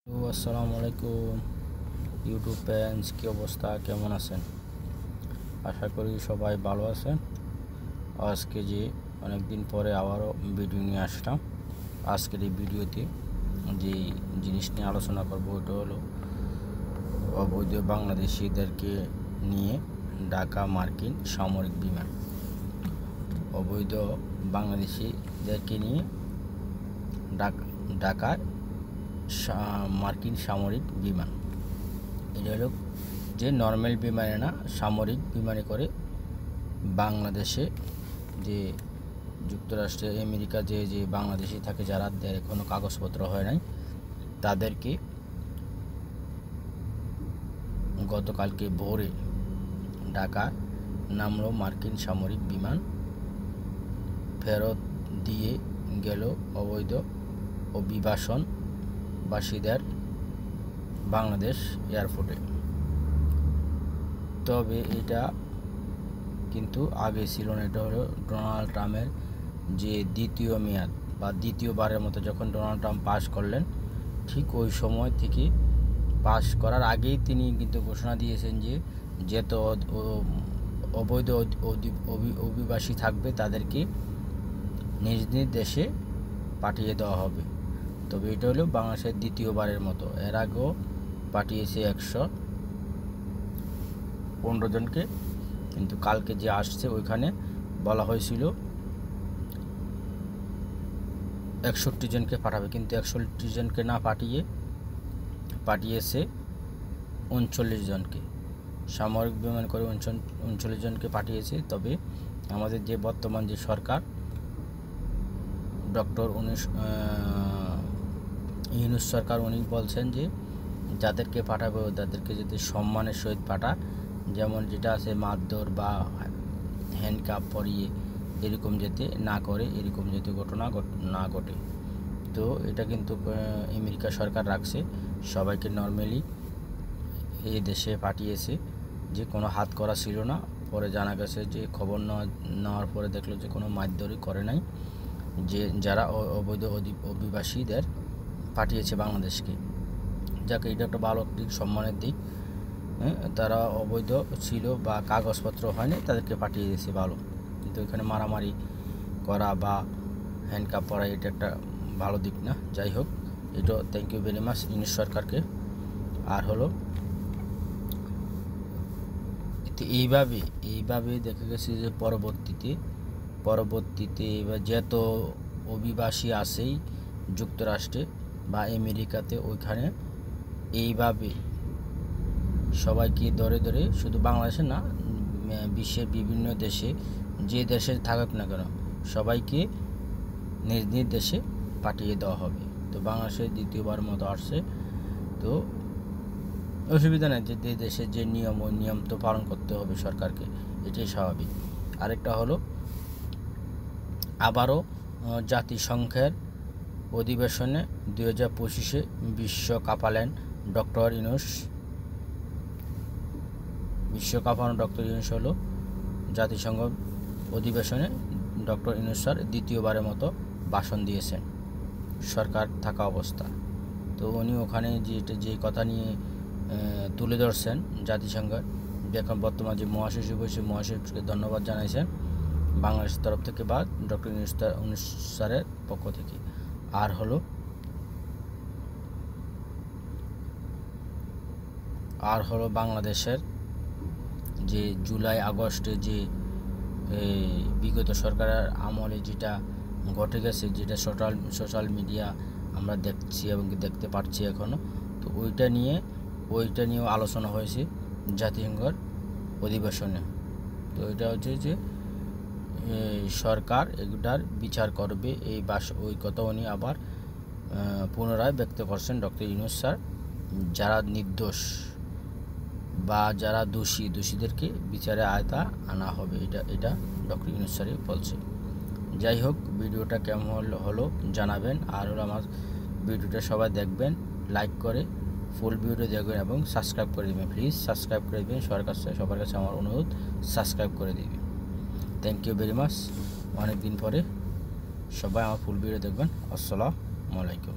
আসসালামু আলাইকুম YouTube friends, কী অবস্থা, কেমন আছেন? আশা করি সবাই ভালো আছেন। আজকে যে অনেক দিন পরে আবারও ভিডিও নিয়ে আসলাম। আজকের এই ভিডিওতে যে জিনিস নিয়ে আলোচনা করব ওটা হলো অবৈধ বাংলাদেশিদেরকে নিয়ে ঢাকা মার্কিন সামরিক বিমান। অবৈধ বাংলাদেশিদেরকে নিয়ে ঢাকায় মার্কিন সামরিক বিমান। এটা হলো যে নর্মাল বিমানে না, সামরিক বিমানে করে বাংলাদেশে যে যুক্তরাষ্ট্রে আমেরিকা যে বাংলাদেশি থাকে যারা কোনো কাগজপত্র হয় নাই তাদেরকে গতকালকে ভোরে ঢাকা নামলো মার্কিন সামরিক বিমান। ফেরত দিয়ে গেল অবৈধ অভিবাসনবাসীদের বাংলাদেশ এয়ারপোর্টে। তবে এটা কিন্তু আগে ছিল না। এটা হলো ডোনাল্ড ট্রাম্পের যে দ্বিতীয় মেয়াদ বা দ্বিতীয়বারের মতো যখন ডোনাল্ড ট্রাম্প পাস করলেন, ঠিক ওই সময় থেকে পাস করার আগেই তিনি কিন্তু ঘোষণা দিয়েছেন যে যত অবৈধ অভিবাসী থাকবে তাদেরকে নিজ নিজ দেশে পাঠিয়ে দেওয়া হবে। তবে এটা হলো বাংলাদেশের দ্বিতীয়বারের মতো। এর আগেও পাঠিয়েছে 115 জনকে, কিন্তু কালকে যে আসছে ওইখানে বলা হয়েছিল 61 জনকে পাঠাবে, কিন্তু 61 জনকে না পাঠিয়েছে 39 জনকে। সামরিক বিমান করে 39 জনকে পাঠিয়েছে। তবে আমাদের যে বর্তমান যে সরকার ডক্টর ইউনূস সরকার, উনি বলছেন যে যাদেরকে পাঠাবে তাদেরকে যদি সম্মানের সহিত পাঠা, যেমন যেটা আছে মারধর বা হ্যান্ডকাপ পরিয়ে এরকম যেতে না করে, এরকম যেতে ঘটনা না ঘটে। তো এটা কিন্তু আমেরিকা সরকার রাখছে, সবাইকে নর্মালি এই দেশে পাঠিয়েছে, যে কোনো হাত করা ছিল না। পরে জানা গেছে যে খবর নেওয়ার পরে দেখলো যে কোনো মারধরই করে নাই, যে যারা অবৈধ অভিবাসীদের পাঠিয়েছে বাংলাদেশকে। যাকে এটা একটা ভালো দিক, সম্মানের দিক। তারা অবৈধ ছিল বা কাগজপত্র হয়নি, তাদেরকে পাঠিয়ে দিয়েছে, ভালো। কিন্তু এখানে মারামারি করা বা হ্যান্ডকাপ পরা এটা একটা ভালো দিক না। যাই হোক, এটা thank you very much Yunus সরকারকে। আর হলো এইভাবে দেখা গেছে যে পরবর্তীতে এবার যত অভিবাসী আসেই যুক্তরাষ্ট্রে বা আমেরিকাতে, ওইখানে এইভাবে সবাইকে ধরে ধরে, শুধু বাংলাদেশে না, বিশ্বের বিভিন্ন দেশে, যে দেশে থাকুক না কেন, সবাইকে নিজ নিজ দেশে পাঠিয়ে দেওয়া হবে। তো বাংলাদেশে দ্বিতীয়বার মতো আসছে, তো অসুবিধা নেই। যে দেশের যে নিয়ম, ওই নিয়ম তো পালন করতে হবে সরকারকে, এটাই স্বাভাবিক। আরেকটা হলো আবারও জাতিসংঘের অধিবেশনে 2025-এ বিশ্ব কাঁপালেন ডক্টর ইউনূস। হলো জাতিসংঘ অধিবেশনে ডক্টর ইউনূস স্যার দ্বিতীয়বারের মতো ভাষণ দিয়েছেন সরকার থাকা অবস্থা। তো উনি ওখানে যে কথা নিয়ে তুলে ধরছেন জাতিসংঘের এখন বর্তমান যে মহাসচিব, সেই মহাসচিবকে ধন্যবাদ জানাইছেন বাংলাদেশের তরফ থেকে বা ডক্টর ইউনূস স্যারের পক্ষ থেকে। আর হলো বাংলাদেশের যে জুলাই আগস্টে যে বিগত সরকারের আমলে যেটা ঘটে গেছে, যেটা সোশ্যাল মিডিয়া আমরা দেখছি এবং দেখতে পাচ্ছি এখনও, তো ওইটা নিয়েও আলোচনা হয়েছে জাতিসংঘের অধিবেশনে। তো এটা হচ্ছে যে সরকার এগুলার বিচার করবে, ওই কথা উনি আবার পুনরায় ব্যক্ত করছেন ডক্টর ইউনূস স্যার। যারা নির্দোষ বা যারা দোষীদেরকে বিচারে আয়তা আনা হবে, এটা ডক্টর ইউনূস স্যারই বলছে। যাই হোক, ভিডিওটা কেমন হলো জানাবেন। আর হলো আমার ভিডিওটা সবাই দেখবেন, লাইক করে ফুল ভিডিও দেখবেন এবং সাবস্ক্রাইব করে দেবেন। প্লিজ সাবস্ক্রাইব করে দেবেন, সবার কাছে আমার অনুরোধ, সাবস্ক্রাইব করে দেবেন। Thank you very much. অনেক দিন পরে সবাই আমার ফুল ভিডিও দেখবেন। আসসালামু আলাইকুম।